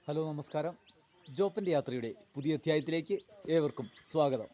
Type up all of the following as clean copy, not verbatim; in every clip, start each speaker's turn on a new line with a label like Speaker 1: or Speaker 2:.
Speaker 1: Hello നമസ്കാരം. ജോപ്പൻ്റെ യാത്രയുടെ പുതിയ അധ്യായത്തിലേക്ക് ഏവർക്കും സ്വാഗതം.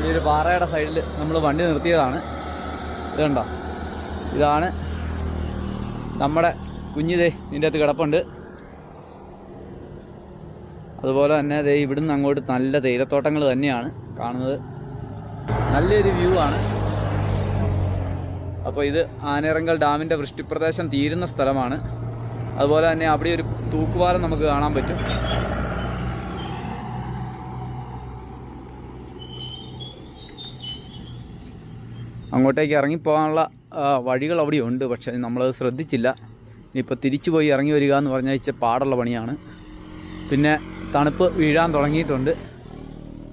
Speaker 1: ഒരു പാറയുടെ സൈഡിൽ നമ്മൾ വണ്ടി നിർത്തിയതാണ്. ഇതുണ്ടോ, ഇതാണ് നമ്മുടെ കുഞ്ഞിതേ ഇതിൻ്റെ അകത്ത് കിടപ്പുണ്ട്. അതുപോലെ തന്നെ ദേ ഇവിടുന്ന് അങ്ങോട്ട് നല്ല തേയിലത്തോട്ടങ്ങൾ തന്നെയാണ് കാണുന്നത്. നല്ലൊരു വ്യൂ ആണ്. അപ്പോൾ ഇത് ആനയിറങ്കൽ ഡാമിൻ്റെ വൃഷ്ടിപ്രദേശം തീരുന്ന സ്ഥലമാണ്. അതുപോലെ തന്നെ അവിടെ ഒരു തൂക്കുപാലം നമുക്ക് കാണാൻ പറ്റും. അങ്ങോട്ടേക്ക് ഇറങ്ങിപ്പോകാനുള്ള വഴികൾ അവിടെയുണ്ട്, പക്ഷേ നമ്മളത് ശ്രദ്ധിച്ചില്ല. ഇനിയിപ്പോൾ തിരിച്ചു പോയി ഇറങ്ങി വരിക എന്ന് പറഞ്ഞാൽ ഇച്ചിരി പാടുള്ള പണിയാണ്. പിന്നെ തണുപ്പ് വീഴാൻ തുടങ്ങിയിട്ടുണ്ട്,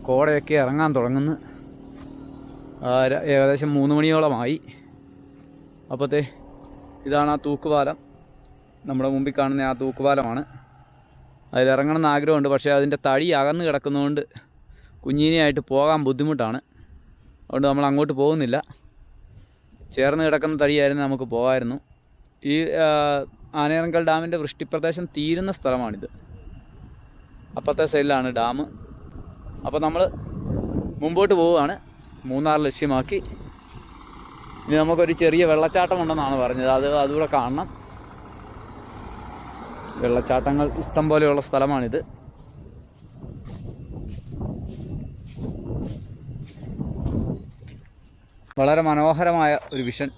Speaker 1: കോടയൊക്കെ ഇറങ്ങാൻ തുടങ്ങുന്നു. ഏകദേശം 3 മണിയോളമായി. അപ്പോഴത്തെ ഇതാണ് ആ തൂക്കുപാലം, നമ്മുടെ മുമ്പിൽ കാണുന്ന ആ തൂക്കുപാലമാണ്. അതിലിറങ്ങണമെന്ന് ആഗ്രഹമുണ്ട്, പക്ഷേ അതിൻ്റെ തടി അകന്ന് കിടക്കുന്നതുകൊണ്ട് കുഞ്ഞിനെയായിട്ട് പോകാൻ ബുദ്ധിമുട്ടാണ്. അതുകൊണ്ട് നമ്മൾ അങ്ങോട്ട് പോകുന്നില്ല. ചേർന്ന് കിടക്കുന്ന തടിയായിരുന്നു, നമുക്ക് പോകാമായിരുന്നു. ഈ ആനയിറങ്കൽ ഡാമിൻ്റെ വൃഷ്ടിപ്രദേശം തീരുന്ന സ്ഥലമാണിത്. അപ്പുറത്തെ സൈഡിലാണ് ഡാം. അപ്പോൾ നമ്മൾ മുമ്പോട്ട് പോവുകയാണ്, മൂന്നാർ ലക്ഷ്യമാക്കി. ഇനി നമുക്കൊരു ചെറിയ വെള്ളച്ചാട്ടം ഉണ്ടെന്നാണ് പറഞ്ഞത്, അതുകൂടെ കാണണം. വെള്ളച്ചാട്ടങ്ങൾ ഇഷ്ടം പോലെയുള്ള സ്ഥലമാണിത്. വളരെ മനോഹരമായ ഒരു വിഷൻ.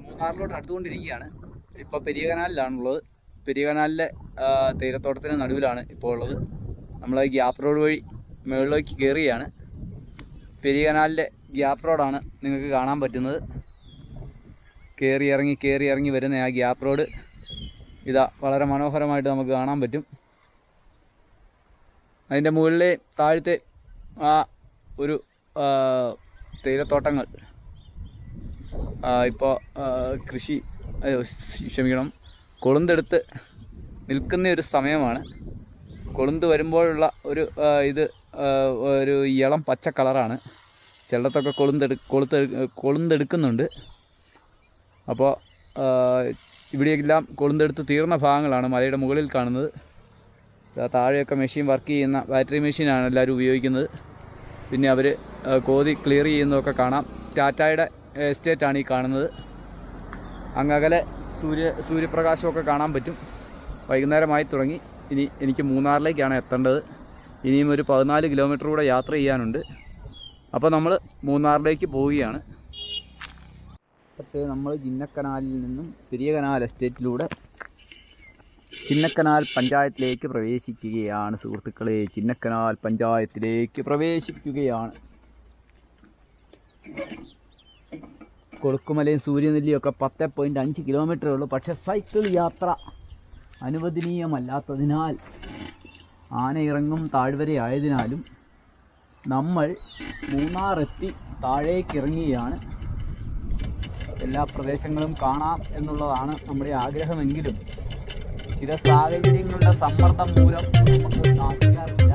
Speaker 1: മൂന്നാറിലോട്ട് അടുത്തുകൊണ്ടിരിക്കുകയാണ്. ഇപ്പോൾ പെരിയ കനാലിലാണുള്ളത്. പെരിയ കനാലിലെ തേയിലത്തോട്ടത്തിന് നടുവിലാണ് ഇപ്പോൾ ഉള്ളത്. നമ്മൾ ഗ്യാപ്പ് റോഡ് വഴി മുകളിലേക്ക് കയറുകയാണ്. പെരിയ കനാലിലെ ഗ്യാപ്പ് റോഡാണ് നിങ്ങൾക്ക് കാണാൻ പറ്റുന്നത്. കയറി ഇറങ്ങി വരുന്ന ആ ഗ്യാപ്പ് റോഡ് ഇതാ വളരെ മനോഹരമായിട്ട് നമുക്ക് കാണാൻ പറ്റും. അതിൻ്റെ മുകളിലെ താഴത്തെ ആ ഒരു തേയിലത്തോട്ടങ്ങൾ ഇപ്പോൾ കൊളുന്തെടുത്ത് നിൽക്കുന്ന ഒരു സമയമാണ്. കൊളുന്ത് വരുമ്പോഴുള്ള ഒരു ഇളം പച്ച കളറാണ്. ചിലത്തൊക്കെ കൊളുന്തെടുക്കുന്നുണ്ട്. അപ്പോൾ ഇവിടെയെല്ലാം കൊളുന്തെടുത്ത് തീർന്ന ഭാഗങ്ങളാണ് മലയുടെ മുകളിൽ കാണുന്നത്. താഴെയൊക്കെ മെഷീൻ വർക്ക് ചെയ്യുന്ന ബാറ്ററി മെഷീനാണ് എല്ലാവരും ഉപയോഗിക്കുന്നത്. പിന്നെ അവർ കോതി ക്ലിയർ ചെയ്യുന്നതൊക്കെ കാണാം. ടാറ്റായുടെ എസ്റ്റേറ്റാണ് ഈ കാണുന്നത്. അങ്ങകലെ സൂര്യപ്രകാശമൊക്കെ കാണാൻ പറ്റും. വൈകുന്നേരമായി തുടങ്ങി. ഇനി എനിക്ക് മൂന്നാറിലേക്കാണ് എത്തേണ്ടത്. ഇനിയും ഒരു 14 കിലോമീറ്റർ കൂടെ യാത്ര ചെയ്യാനുണ്ട്. അപ്പോൾ നമ്മൾ മൂന്നാറിലേക്ക് പോവുകയാണ്. പക്ഷേ നമ്മൾ ചിന്നക്കനാലിൽ നിന്നും പെരിയ കനാൽ എസ്റ്റേറ്റിലൂടെ ചിന്നക്കനാൽ പഞ്ചായത്തിലേക്ക് പ്രവേശിക്കുകയാണ്. സുഹൃത്തുക്കളെ, ചിന്നക്കനാൽ പഞ്ചായത്തിലേക്ക് പ്രവേശിക്കുകയാണ്. കൊളുക്കുമലയും സൂര്യനെല്ലിയൊക്കെ 10.5 കിലോമീറ്ററേ ഉള്ളൂ. പക്ഷേ സൈക്കിൾ യാത്ര അനുവദനീയമല്ലാത്തതിനാൽ, ആനയിറങ്ങും താഴ്വര ആയതിനാലും നമ്മൾ മൂന്നാറെത്തി താഴേക്കിറങ്ങുകയാണ്. എല്ലാ പ്രദേശങ്ങളും കാണാം എന്നുള്ളതാണ് നമ്മുടെ ആഗ്രഹമെങ്കിലും ചില സാഹചര്യങ്ങളുടെ സമ്മർദ്ദം മൂലം നമുക്ക് സാധിക്കാറില്ല.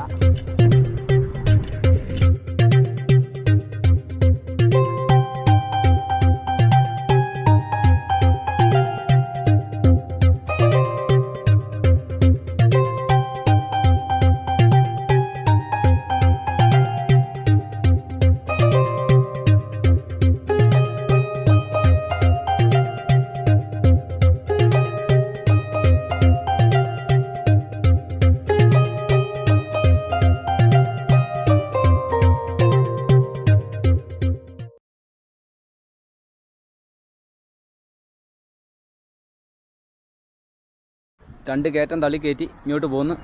Speaker 1: 2 കയറ്റം തള്ളി കയറ്റി ഇങ്ങോട്ട് പോന്ന്.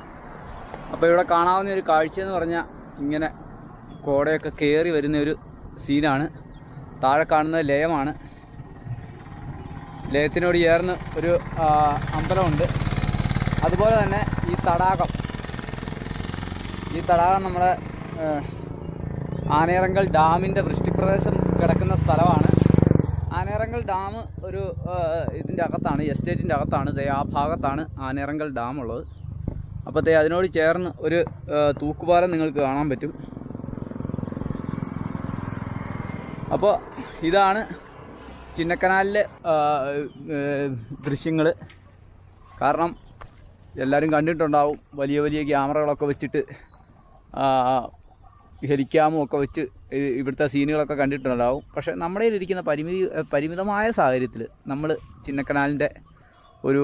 Speaker 1: അപ്പോൾ ഇവിടെ കാണാവുന്ന ഒരു കാഴ്ചയെന്ന് പറഞ്ഞാൽ ഇങ്ങനെ കോടയൊക്കെ കയറി വരുന്ന ഒരു സീനാണ്. താഴെ കാണുന്നത് ലയമാണ്. ലയത്തിനോട് ചേർന്ന് ഒരു അമ്പലമുണ്ട്. അതുപോലെ തന്നെ ഈ തടാകം നമ്മുടെ ആനയിറങ്കൽ ഡാമിൻ്റെ വൃഷ്ടിപ്രദേശം കിടക്കുന്ന സ്ഥലമാണ്. ആനയിറങ്കൽ ഡാം ഒരു ഇതിൻ്റെ അകത്താണ്, എസ്റ്റേറ്റിൻ്റെ അകത്താണ്. ആ ഭാഗത്താണ് ആനയിറങ്കൽ ഡാം ഉള്ളത്. അപ്പോൾ അതിനോട് ചേർന്ന് ഒരു തൂക്കുപാലം നിങ്ങൾക്ക് കാണാൻ പറ്റും. അപ്പോൾ ഇതാണ് ചിന്നക്കനാലിലെ ദൃശ്യങ്ങൾ. കാരണം എല്ലാവരും കണ്ടിട്ടുണ്ടാവും, വലിയ വലിയ ക്യാമറകളൊക്കെ വെച്ചിട്ട് ഹെലിക്യാമും ഒക്കെ വെച്ച് ഇവിടുത്തെ സീനുകളൊക്കെ കണ്ടിട്ടുണ്ടാവും. പക്ഷേ നമ്മുടെ കയ്യിലിരിക്കുന്ന പരിമിതമായ സാഹചര്യത്തിൽ നമ്മൾ ചിന്നക്കനാലിൻ്റെ ഒരു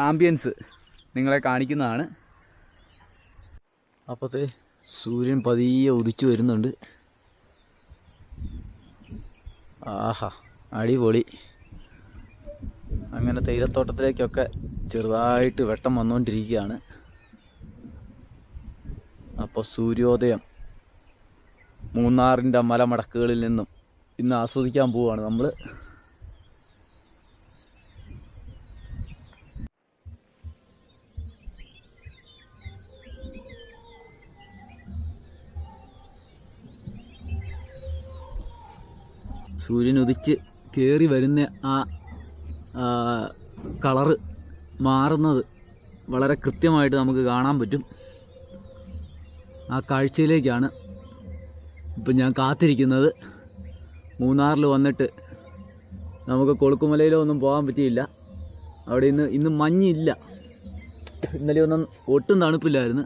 Speaker 1: ആംബിയൻസ് നിങ്ങളെ കാണിക്കുന്നതാണ്. അപ്പോഴത്തെ സൂര്യൻ പതിയെ ഉദിച്ചു വരുന്നുണ്ട്. ആഹാ, അടിപൊളി. അങ്ങനെ തേയിലത്തോട്ടത്തിലേക്കൊക്കെ ചെറുതായിട്ട് വെട്ടം വന്നുകൊണ്ടിരിക്കുകയാണ്. അപ്പോൾ സൂര്യോദയം മൂന്നാറിൻ്റെ മലമടക്കുകളിൽ നിന്നും ഇന്ന് ആസ്വദിക്കാൻ പോവുകയാണ് നമ്മൾ. സൂര്യൻ ഉദിച്ച് കയറി വരുന്ന ആ കളറ് മാറുന്നത് വളരെ കൃത്യമായിട്ട് നമുക്ക് കാണാൻ പറ്റും. ആ കാഴ്ചയിലേക്കാണ് ഇപ്പം ഞാൻ കാത്തിരിക്കുന്നത്. മൂന്നാറിൽ വന്നിട്ട് നമുക്ക് കൊളുക്കുമലയിലോ ഒന്നും പോകാൻ പറ്റിയില്ല. അവിടെ ഇന്ന് മഞ്ഞില്ല. ഇന്നലെ ഒന്നും ഒട്ടും തണുപ്പില്ലായിരുന്നു.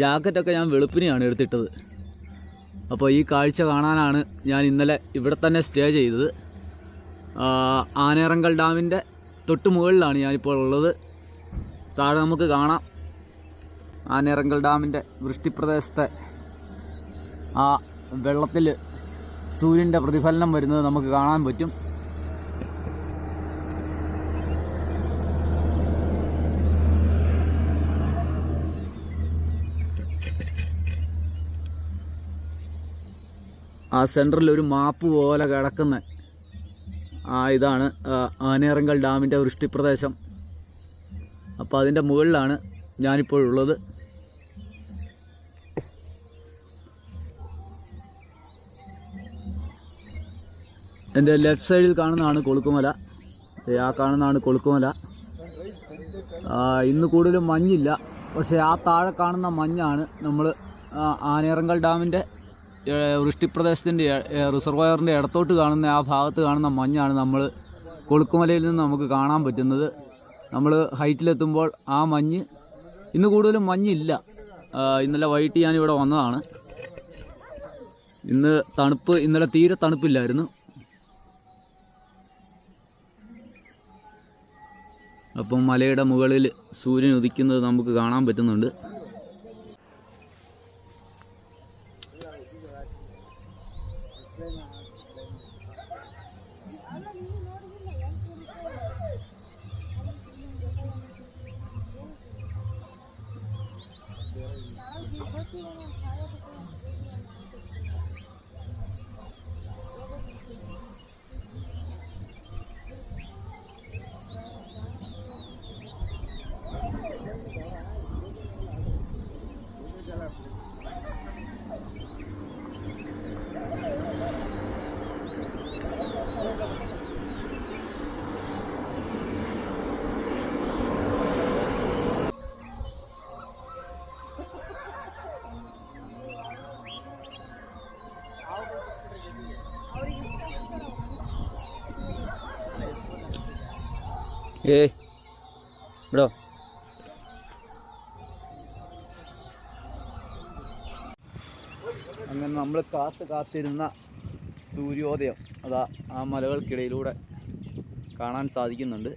Speaker 1: ജാക്കറ്റൊക്കെ ഞാൻ വെളുപ്പിനെയാണ് എടുത്തിട്ടത്. അപ്പോൾ ഈ കാഴ്ച കാണാനാണ് ഞാൻ ഇന്നലെ ഇവിടെ തന്നെ സ്റ്റേ ചെയ്തത്. ആനയിറങ്കൽ ഡാമിൻ്റെ തൊട്ട് മുകളിലാണ് ഞാനിപ്പോൾ ഉള്ളത്. താഴെ നമുക്ക് കാണാം ആനയിറങ്കൽ ഡാമിൻ്റെ വൃഷ്ടിപ്രദേശത്തെ ആ വെള്ളത്തിൽ സൂര്യൻ്റെ പ്രതിഫലനം വരുന്നത് നമുക്ക് കാണാൻ പറ്റും. ആ സെൻറ്ററിൽ ഒരു മാപ്പ് പോലെ കിടക്കുന്ന ഇതാണ് ആനയിറങ്കൽ ഡാമിൻ്റെ വൃഷ്ടിപ്രദേശം. അപ്പോൾ അതിൻ്റെ മുകളിലാണ് ഞാനിപ്പോഴുള്ളത്. എൻ്റെ ലെഫ്റ്റ് സൈഡിൽ കാണുന്നതാണ് കൊളുക്കുമല. ആ കാണുന്നതാണ് കൊളുക്കുമല. ഇന്ന് കൂടുതലും മഞ്ഞില്ല. പക്ഷേ ആ താഴെ കാണുന്ന മഞ്ഞാണ് നമ്മൾ ആനയിറങ്കൽ ഡാമിൻ്റെ വൃഷ്ടിപ്രദേശത്തിൻ്റെ റിസർവോയറിൻ്റെ ഇടത്തോട്ട് കാണുന്ന ആ ഭാഗത്ത് കാണുന്ന മഞ്ഞാണ് നമ്മൾ കൊളുക്കുമലയിൽ നിന്ന് നമുക്ക് കാണാൻ പറ്റുന്നത്. നമ്മൾ ഹൈറ്റിലെത്തുമ്പോൾ ആ മഞ്ഞ്, ഇന്ന് കൂടുതലും മഞ്ഞില്ല. ഇന്നലെ വൈകിട്ട് ഞാനിവിടെ വന്നതാണ്. ഇന്നലെ തീരെ തണുപ്പില്ലായിരുന്നു. അപ്പം മലയുടെ മുകളിൽ സൂര്യൻ ഉദിക്കുന്നത് നമുക്ക് കാണാൻ പറ്റുന്നുണ്ട്. ബ്രോ, അങ്ങനെ നമ്മൾ കാത്തിരുന്ന സൂര്യോദയം അതാ ആ മലകൾക്കിടയിലൂടെ കാണാൻ സാധിക്കുന്നുണ്ട്.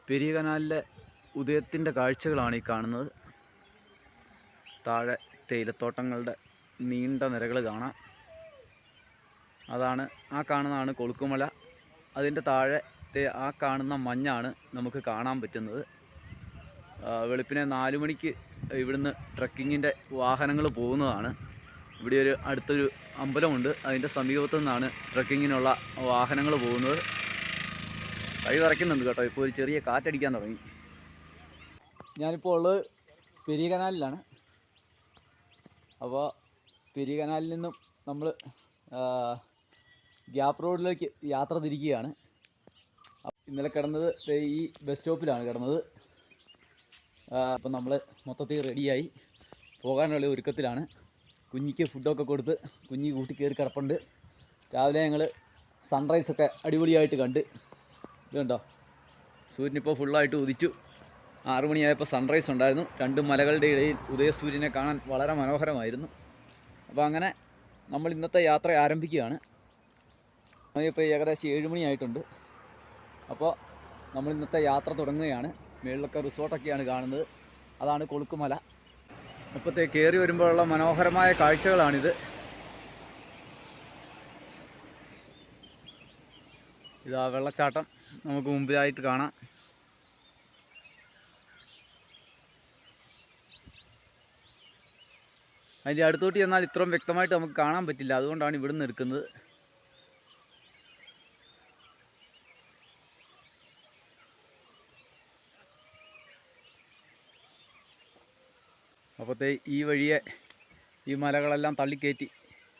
Speaker 1: പെരിയ കനാലിലെ ഉദയത്തിൻ്റെ കാഴ്ചകളാണ് ഈ കാണുന്നത്. താഴെ തേയിലത്തോട്ടങ്ങളുടെ നീണ്ട നിരകൾ കാണാം. ആ കാണുന്നതാണ് കൊളുക്കുമല. അതിൻ്റെ താഴെ ആ കാണുന്ന മഞ്ഞാണ് നമുക്ക് കാണാൻ പറ്റുന്നത്. വെളുപ്പിനെ 4 മണിക്ക് ഇവിടുന്ന് ട്രക്കിങ്ങിൻ്റെ വാഹനങ്ങൾ പോകുന്നതാണ്. ഇവിടെ അടുത്തൊരു അമ്പലമുണ്ട്. അതിൻ്റെ സമീപത്തു നിന്നാണ് ട്രക്കിങ്ങിനുള്ള വാഹനങ്ങൾ പോകുന്നത്. കൈ വിറയ്ക്കുന്നുണ്ട് കേട്ടോ. ഇപ്പോൾ ഒരു ചെറിയ കാറ്റടിക്കാൻ തുടങ്ങി. ഞാനിപ്പോൾ ഉള്ളത് പെരിയ കനാലിലാണ്. അപ്പോൾ പെരിയ കനാലിൽ നിന്നും നമ്മൾ ഗ്യാപ്പ് റോഡിലേക്ക് യാത്ര തിരിക്കുകയാണ്. ഇന്നലെ കിടന്നത് ഈ ബസ് സ്റ്റോപ്പിലാണ് കിടന്നത്. അപ്പം നമ്മൾ മൊത്തത്തിൽ റെഡിയായി പോകാനുള്ള ഒരുക്കത്തിലാണ്. കുഞ്ഞിക്ക് ഫുഡൊക്കെ കൊടുത്ത് കുഞ്ഞി കൂട്ടി കയറി കിടപ്പുണ്ട്. രാവിലെ ഞങ്ങൾ സൺറൈസൊക്കെ അടിപൊളിയായിട്ട് കണ്ട്. ഇതുണ്ടോ, സൂര്യനിപ്പോൾ ഫുള്ളായിട്ട് ഉദിച്ചു. 6 മണിയായപ്പോൾ സൺറൈസ് ഉണ്ടായിരുന്നു. 2 മലകളുടെ ഇടയിൽ ഉദയസൂര്യനെ കാണാൻ വളരെ മനോഹരമായിരുന്നു. അപ്പോൾ അങ്ങനെ നമ്മൾ ഇന്നത്തെ യാത്ര ആരംഭിക്കുകയാണ്. ഇപ്പോൾ ഏകദേശം 7 മണിയായിട്ടുണ്ട്. അപ്പോൾ നമ്മൾ ഇന്നത്തെ യാത്ര തുടങ്ങുകയാണ്. മേളിലൊക്കെ റിസോർട്ടൊക്കെയാണ് കാണുന്നത്. അതാണ് കൊളുക്കുമല. അപ്പോഴത്തെ കയറി വരുമ്പോഴുള്ള മനോഹരമായ കാഴ്ചകളാണിത്. ഇതാ വെള്ളച്ചാട്ടം നമുക്ക് മുമ്പിലായിട്ട് കാണാം. അതിൻ്റെ അടുത്തോട്ട് ചെന്നാൽ ഇത്രയും വ്യക്തമായിട്ട് നമുക്ക് കാണാൻ പറ്റില്ല. അതുകൊണ്ടാണ് ഇവിടുന്ന് എടുക്കുന്നത്. അപ്പോഴത്തെ ഈ വഴിയെ ഈ മലകളെല്ലാം തള്ളിക്കയറ്റി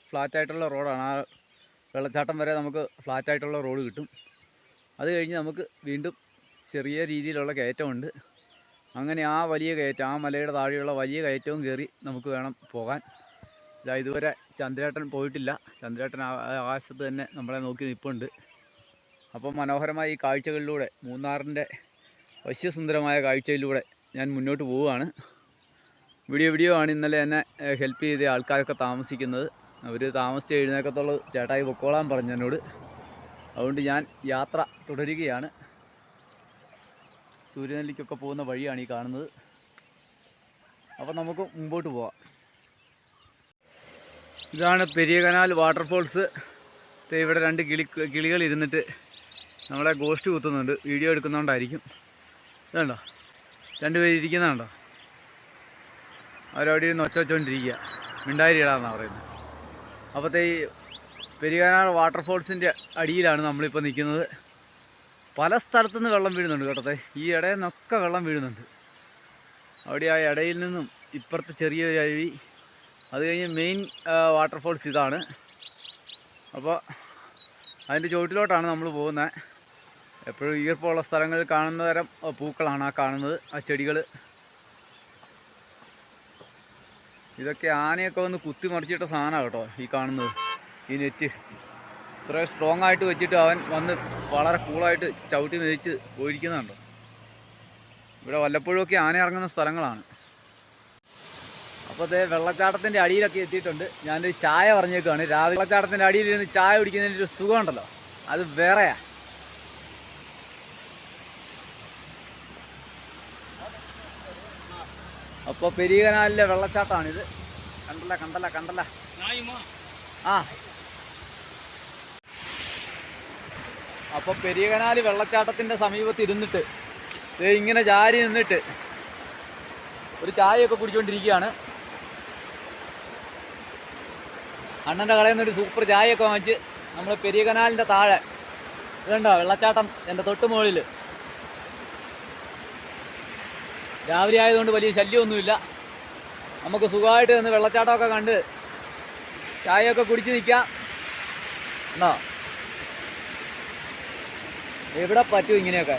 Speaker 1: ഫ്ലാറ്റായിട്ടുള്ള റോഡാണ്. ആ വെള്ളച്ചാട്ടം വരെ നമുക്ക് ഫ്ലാറ്റായിട്ടുള്ള റോഡ് കിട്ടും. അത് കഴിഞ്ഞ് നമുക്ക് വീണ്ടും ചെറിയ രീതിയിലുള്ള കയറ്റമുണ്ട്. അങ്ങനെ ആ വലിയ കയറ്റം, ആ മലയുടെ താഴെയുള്ള വലിയ കയറ്റവും കയറി നമുക്ക് വേണം പോകാൻ. ഇതുവരെ ചന്ദ്രേട്ടൻ പോയിട്ടില്ല. ചന്ദ്രേട്ടൻ ആകാശത്ത് തന്നെ നമ്മളെ നോക്കി നിൽപ്പുണ്ട്. അപ്പം മനോഹരമായ ഈ കാഴ്ചകളിലൂടെ, മൂന്നാറിൻ്റെ വശ്യസുന്ദരമായ കാഴ്ചയിലൂടെ ഞാൻ മുന്നോട്ട് പോവുകയാണ്. വീഡിയോ ആണ്. ഇന്നലെ എന്നെ ഹെൽപ്പ് ചെയ്ത ആൾക്കാരൊക്കെ താമസിക്കുന്നത്. അവർ താമസിച്ച് എഴുന്നേക്കത്തുള്ളത് ചേട്ടായി പൊക്കോളാൻ പറഞ്ഞു എന്നോട്. അതുകൊണ്ട് ഞാൻ യാത്ര തുടരുകയാണ്. സൂര്യനെല്ലിക്കൊക്കെ പോകുന്ന വഴിയാണ് ഈ കാണുന്നത്. അപ്പോൾ നമുക്ക് മുമ്പോട്ട് പോവാം. ഇതാണ് പെരിയ കനാൽ വാട്ടർഫോൾസ്. ഇവിടെ 2 കിളികൾ ഇരുന്നിട്ട് നമ്മളെ ഗോസ്റ്റ് കുത്തുന്നുണ്ട്. വീഡിയോ എടുക്കുന്നതുകൊണ്ടായിരിക്കും. ഇതുണ്ടോ, 2 പേര് ഇരിക്കുന്നതുണ്ടോ? അവരവിടെ ഇരുന്ന് ഒച്ച വെച്ചുകൊണ്ടിരിക്കുക. മിണ്ടായിരിടാന്നാണ് പറയുന്നത്. അപ്പോഴത്തെ ഈ പെരിയ കനാൽ വാട്ടർഫോൾസിൻ്റെ അടിയിലാണ് നമ്മളിപ്പോൾ നിൽക്കുന്നത്. പല സ്ഥലത്തുനിന്ന് വെള്ളം വീഴുന്നുണ്ട് കേട്ടോ. ഈ ഇടയിൽ നിന്നൊക്കെ വെള്ളം വീഴുന്നുണ്ട്. അവിടെ ആ ഇടയിൽ നിന്നും ഇപ്പുറത്ത് ചെറിയൊരു അരുവി, അത് കഴിഞ്ഞ് മെയിൻ വാട്ടർഫോൾസ് ഇതാണ്. അപ്പോൾ അതിൻ്റെ ചുവട്ടിലോട്ടാണ് നമ്മൾ പോകുന്നത്. എപ്പോഴും ഈർപ്പമുള്ള സ്ഥലങ്ങളിൽ കാണുന്ന തരം പൂക്കളാണ് ആ കാണുന്നത്, ആ ചെടികൾ. ഇതൊക്കെ ആനയൊക്കെ വന്ന് കുത്തി മറിച്ചിട്ട സാധനമാണ് കേട്ടോ ഈ കാണുന്നത്. ഈ നെറ്റ് ഇത്രയും സ്ട്രോങ് ആയിട്ട് വെച്ചിട്ട് അവൻ വന്ന് വളരെ കൂളായിട്ട് ചവിട്ടി മെതിച്ച് പോയിരിക്കുന്നുണ്ടോ. ഇവിടെ വല്ലപ്പോഴുമൊക്കെ ആന ഇറങ്ങുന്ന സ്ഥലങ്ങളാണ്. അപ്പോൾ അതേ വെള്ളച്ചാട്ടത്തിൻ്റെ അടിയിലൊക്കെ എത്തിയിട്ടുണ്ട്. ഞാനൊരു ചായ പറഞ്ഞേക്കുവാണ്. രാവിലെ വെള്ളച്ചാട്ടത്തിൻ്റെ അടിയിലിരുന്ന് ചായ കുടിക്കുന്നതിൻ്റെ ഒരു സുഖമുണ്ടല്ലോ, അത് വേറെയാണ്. അപ്പോൾ പെരിയ കനാലിലെ വെള്ളച്ചാട്ടമാണിത്. കണ്ടല്ല ആ. അപ്പോൾ പെരിയ കനാൽ വെള്ളച്ചാട്ടത്തിൻ്റെ സമീപത്ത് ഇരുന്നിട്ട് ഇങ്ങനെ ചാരി നിന്നിട്ട് ഒരു ചായയൊക്കെ കുടിച്ചുകൊണ്ടിരിക്കുകയാണ്. അണ്ണൻ്റെ കടയിൽ നിന്നൊരു സൂപ്പർ ചായയൊക്കെ വാങ്ങിച്ച് നമ്മൾ പെരിയ കനാലിൻ്റെ താഴെ ഇതുണ്ടോ വെള്ളച്ചാട്ടം എൻ്റെ തൊട്ട് മുകളിൽ. രാവിലെ ആയതുകൊണ്ട് വലിയ ശല്യമൊന്നുമില്ല. നമുക്ക് സുഖമായിട്ട് നിന്ന് വെള്ളച്ചാട്ടമൊക്കെ കണ്ട് ചായയൊക്കെ കുടിച്ച് നിൽക്കാം. എന്നാ എവിടെ പറ്റും ഇങ്ങനെയൊക്കെ.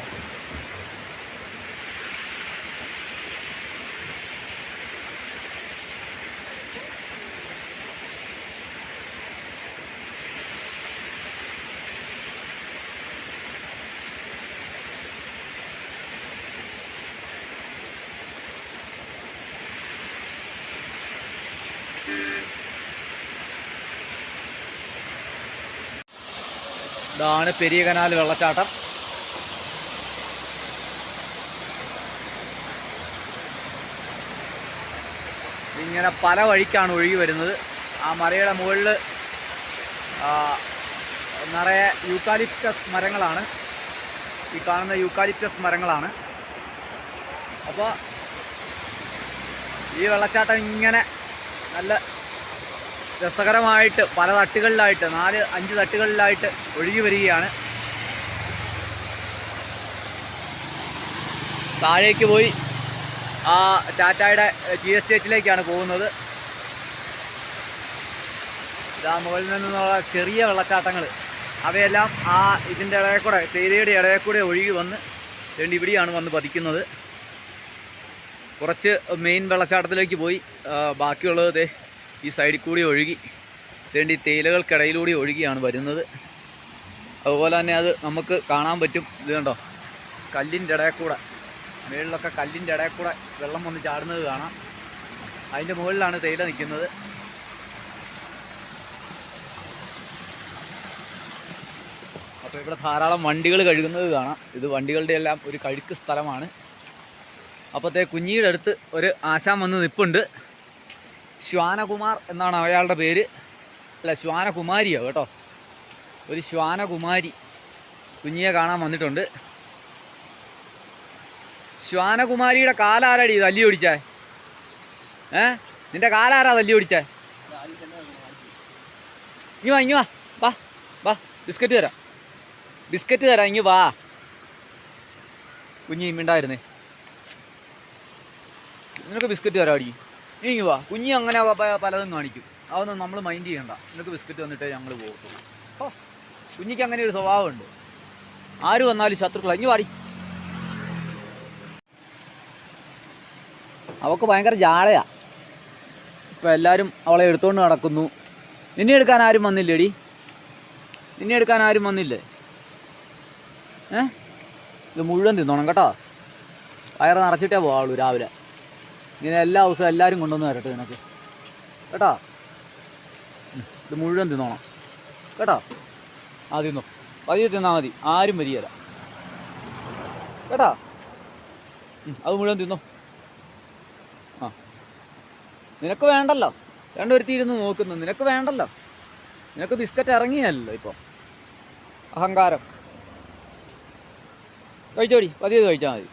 Speaker 1: ഇതാണ് പെരിയ കനാൽ വെള്ളച്ചാട്ടം. ഇങ്ങനെ പല വഴിക്കാണ് ഒഴുകി വരുന്നത്. ആ മലയുടെ മുകളിൽ നിറയെ യൂക്കാലിപ്റ്റസ് മരങ്ങളാണ്. ഈ കാണുന്ന യൂക്കാലിപ്റ്റസ് മരങ്ങളാണ്. അപ്പോൾ ഈ വെള്ളച്ചാട്ടം ഇങ്ങനെ നല്ല രസകരമായിട്ട് പല തട്ടുകളിലായിട്ട് 4-5 തട്ടുകളിലായിട്ട് ഒഴുകി വരികയാണ്. താഴേക്ക് പോയി ആ ടാറ്റായുടെ ടി എസ്റ്റേറ്റിലേക്കാണ് പോകുന്നത്. ഇതാ മുകളിൽ നിന്നുള്ള ചെറിയ വെള്ളച്ചാട്ടങ്ങൾ, അവയെല്ലാം ആ ഇതിൻ്റെ ഇടയിൽ കൂടെ, തേയിലയുടെ ഇടയിൽ കൂടെ ഒഴുകി വന്ന് വേണ്ടി ഇവിടെയാണ് വന്ന് പതിക്കുന്നത്. കുറച്ച് മെയിൻ വെള്ളച്ചാട്ടത്തിലേക്ക് പോയി, ബാക്കിയുള്ളത് ഈ സൈഡിൽ കൂടി ഒഴുകി വേണ്ടി തേയിലകൾക്കിടയിലൂടെ ഒഴുകിയാണ് വരുന്നത്. അതുപോലെ തന്നെ അത് നമുക്ക് കാണാൻ പറ്റും. ഇത് കണ്ടോ, കല്ലിൻ്റെ ഇടയിൽ കൂടെ, മുകളിലൊക്കെ കല്ലിൻ്റെ ഇടയിൽ കൂടെ വെള്ളം വന്ന് ചാടുന്നത് കാണാം. അതിൻ്റെ മുകളിലാണ് തേയില നിൽക്കുന്നത്. അപ്പോൾ ഇവിടെ ധാരാളം വണ്ടികൾ കഴുകുന്നത് കാണാം. ഇത് വണ്ടികളുടെ എല്ലാം ഒരു കഴുക്ക് സ്ഥലമാണ്. അപ്പോഴത്തെ കുഞ്ഞിയുടെ അടുത്ത് ഒരു ആശാൻ വന്ന് നിൽപ്പുണ്ട്. ശ്വാനകുമാർ എന്നാണ് അയാളുടെ പേര്. അല്ല, ശ്വാനകുമാരിയോ കേട്ടോ. ഒരു ശ്വാനകുമാരി കുഞ്ഞിയെ കാണാൻ വന്നിട്ടുണ്ട്. ശ്വാനകുമാരിയുടെ കാലാരാടി തല്ലി ഓടിച്ചേ? നിന്റെ കാലാരാ തല്ലി ഓടിച്ചേ? ഇങ്ങ് വാ വാ വാ, ബിസ്ക്കറ്റ് തരാം, ബിസ്ക്കറ്റ് തരാം, ഇങ്ങ് വാ. കുഞ്ഞി മിണ്ടായിരുന്നേ, നിനക്ക് ബിസ്ക്കറ്റ് തരാം അടി, നീ ഇങ്ങ് വാ. കുഞ്ഞി അങ്ങനെ പലതും കാണിക്കും, അതൊന്നും നമ്മൾ മൈൻഡ് ചെയ്യണ്ട. നിനക്ക് ബിസ്ക്കറ്റ് വന്നിട്ടേ ഞങ്ങൾ പോകത്തുള്ളൂ. ഓ, കുഞ്ഞിക്ക് അങ്ങനെ ഒരു സ്വഭാവമുണ്ട്. ആര് വന്നാലും ശത്രുക്കളാ. ഇങ്ങ് വാടി. അവൾക്ക് ഭയങ്കര ജാടയാ. ഇപ്പം എല്ലാവരും അവളെ എടുത്തുകൊണ്ട് നടക്കുന്നു. നിന്നെ എടുക്കാൻ ആരും വന്നില്ലേടി? നിന്നെ എടുക്കാൻ ആരും വന്നില്ലേ? ഇത് മുഴുവൻ തിന്നോണം കേട്ടോ. വയറ് നിറച്ചിട്ടേ പോവുള്ളൂ രാവിലെ. ഇങ്ങനെ എല്ലാ ദിവസവും എല്ലാവരും കൊണ്ടുവന്ന് തരട്ടെ നിനക്ക് കേട്ടോ. ഇത് മുഴുവൻ തിന്നോണം കേട്ടോ. ആ തിന്നോ, പതിയെ തിന്നാൽ മതി, ആരും വരികയില്ല കേട്ടോ. അത് മുഴുവൻ തിന്നോ. ആ, നിനക്ക് വേണ്ടല്ലോ, രണ്ടുപേരുത്തിരുന്ന് നോക്കുന്നു. നിനക്ക് വേണ്ടല്ലോ, നിനക്ക് ബിസ്ക്കറ്റ് ഇറങ്ങിയല്ലോ ഇപ്പോൾ. അഹങ്കാരം. കഴിച്ചോടി, പതിയത് കഴിച്ചാൽ മതി.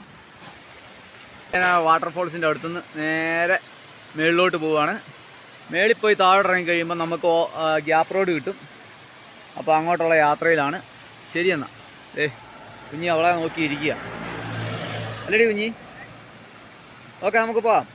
Speaker 1: ഞാൻ ആ വാട്ടർഫോൾസിൻ്റെ അടുത്തുനിന്ന് നേരെ മേളിലോട്ട് പോവുകയാണ്. മേളിൽ പോയി താഴെ ഇറങ്ങി കഴിയുമ്പോൾ നമുക്ക് ഗ്യാപ്പ് റോഡ് കിട്ടും. അപ്പോൾ അങ്ങോട്ടുള്ള യാത്രയിലാണ്. ശരിയെന്നാ. കുഞ്ഞി അവളെ നോക്കിയിരിക്കുക അല്ലേടി കുഞ്ഞി? ഓക്കെ, നമുക്ക് പോവാം.